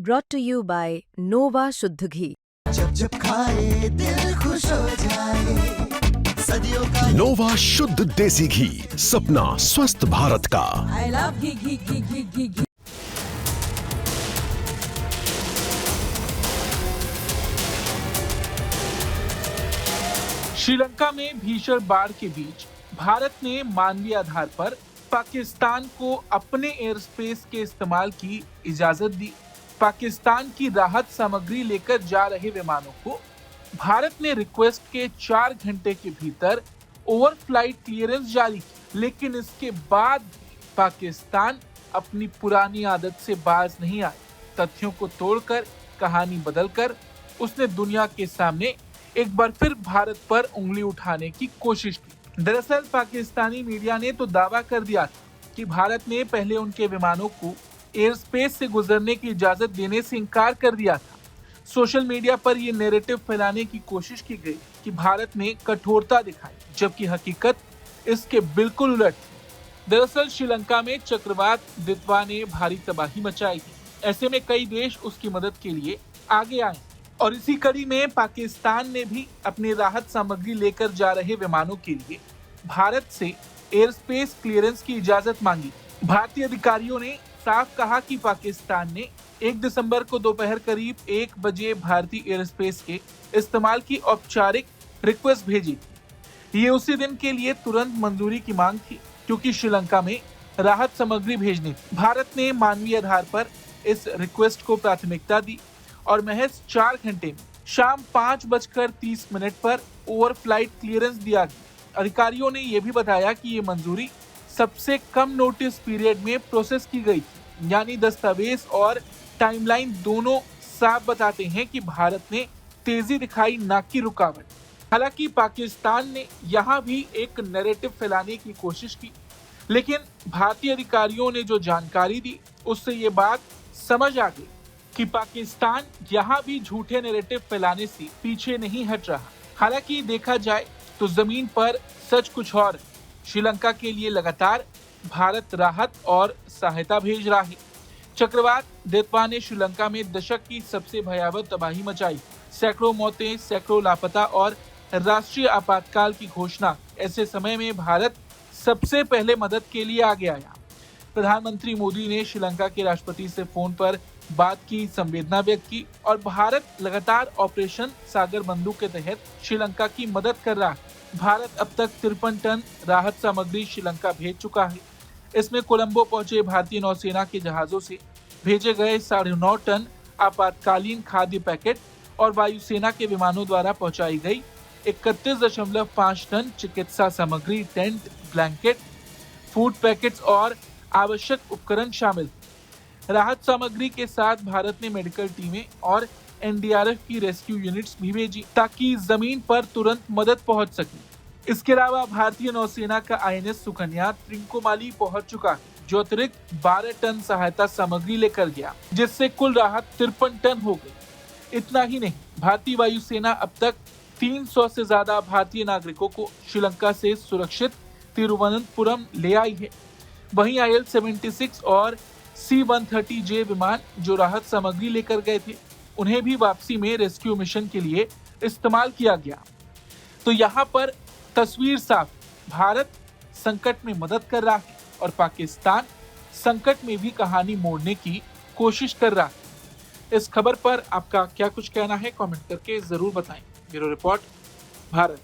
brought to you by Nova शुद्ध घी। जब जब खाए दिल खुश हो जाए, सदियों का नोवा शुद्ध देसी घी, सपना स्वस्थ भारत का। I love घी घी घी घी घी घी। श्रीलंका में भीषण बाढ़ के बीच भारत ने मानवीय आधार पर पाकिस्तान को अपने एयर स्पेस के इस्तेमाल की इजाजत दी। पाकिस्तान की राहत सामग्री लेकर जा रहे विमानों को भारत ने रिक्वेस्ट के 4 घंटे के भीतर ओवरफ्लाइट क्लियरेंस जारी की, लेकिन इसके बाद पाकिस्तान अपनी पुरानी आदत से बाज नहीं आया। तथ्यों को तोड़कर, कहानी बदलकर उसने दुनिया के सामने एक बार फिर भारत पर उंगली उठाने की कोशिश की। दरअसल पाकिस्तानी मीडिया ने तो दावा कर दिया था कि भारत ने पहले उनके विमानों को एयर स्पेस से गुजरने की इजाजत देने से इनकार कर दिया था। सोशल मीडिया पर यह नैरेटिव फैलाने की कोशिश की गई कि भारत ने कठोरता दिखाई, जबकि हकीकत इसके बिल्कुल उलट थी। दरअसल श्रीलंका में चक्रवात दितवा ने भारी तबाही मचाई थी। ऐसे में कई देश उसकी मदद के लिए आगे आए और इसी कड़ी में पाकिस्तान ने भी अपनी राहत सामग्री लेकर जा रहे विमानों के लिए भारत से एयर स्पेस क्लियरेंस की इजाजत मांगी। भारतीय अधिकारियों ने साफ कहा कि पाकिस्तान ने 1 दिसंबर को दोपहर करीब 1 बजे भारतीय एयर स्पेस के इस्तेमाल की औपचारिक रिक्वेस्ट भेजी थी। ये उसी दिन के लिए तुरंत मंजूरी की मांग थी, क्योंकि श्रीलंका में राहत सामग्री भेजनी थी। भारत ने मानवीय आधार पर इस रिक्वेस्ट को प्राथमिकता दी और महज 4 घंटे में शाम 5:30 पर ओवरफ्लाइट क्लियरेंस दिया गया। अधिकारियों ने यह भी बताया कि ये मंजूरी सबसे कम नोटिस पीरियड में प्रोसेस की गई थी, यानी दस्तावेज और टाइमलाइन दोनों साफ बताते हैं कि भारत ने तेजी दिखाई, ना कि रुकावट। हालांकि पाकिस्तान ने यहाँ भी एक नैरेटिव फैलाने की कोशिश की, लेकिन भारतीय अधिकारियों ने जो जानकारी दी उससे ये बात समझ आ गई कि पाकिस्तान यहाँ भी झूठे नैरेटिव फैलाने से पीछे नहीं हट रहा। हालांकि देखा जाए तो जमीन पर सच कुछ और। श्रीलंका के लिए लगातार भारत राहत और सहायता भेज रहा है। चक्रवात दितवा ने श्रीलंका में दशक की सबसे भयावह तबाही मचाई। सैकड़ों मौतें, सैकड़ों लापता और राष्ट्रीय आपातकाल की घोषणा। ऐसे समय में भारत सबसे पहले मदद के लिए आगे आया। प्रधानमंत्री मोदी ने श्रीलंका के राष्ट्रपति से फोन पर बात की, संवेदना व्यक्त की और भारत लगातार ऑपरेशन सागर बंधु के तहत श्रीलंका की मदद कर रहा है। भारत अब तक 53 टन राहत सामग्री श्रीलंका भेज चुका है। इसमें कोलंबो पहुंचे भारतीय नौसेना के जहाजों से भेजे गए 9.5 टन आपातकालीन खाद्य पैकेट और वायुसेना के विमानों द्वारा पहुंचाई गई 31.5 टन चिकित्सा सामग्री, टेंट, ब्लैंकेट, फूड पैकेट्स और आवश्यक उपकरण शामिल। राहत सामग्री के साथ भारत ने मेडिकल टीमें और एनडीआरएफ की रेस्क्यू यूनिट्स भी भेजी, ताकि जमीन पर तुरंत मदद पहुंच सके। इसके अलावा भारतीय नौसेना का आईएनएस सुकन्या त्रिंकोमाली पहुंच चुका है, जो अतिरिक्त 12 टन सहायता सामग्री लेकर गया, जिससे कुल राहत 53 टन हो गई। इतना ही नहीं, भारतीय वायुसेना अब तक 300 से ज्यादा भारतीय नागरिकों को श्रीलंका से सुरक्षित तिरुवनंतपुरम ले आई है। वहीं IL-76 और C-130J विमान जो राहत सामग्री लेकर गए थे, उन्हें भी वापसी में रेस्क्यू मिशन के लिए इस्तेमाल किया गया। तो यहाँ पर तस्वीर साफ, भारत संकट में मदद कर रहा है और पाकिस्तान संकट में भी कहानी मोड़ने की कोशिश कर रहा है। इस खबर पर आपका क्या कुछ कहना है, कमेंट करके जरूर बताएं। Bureau report, Bharat.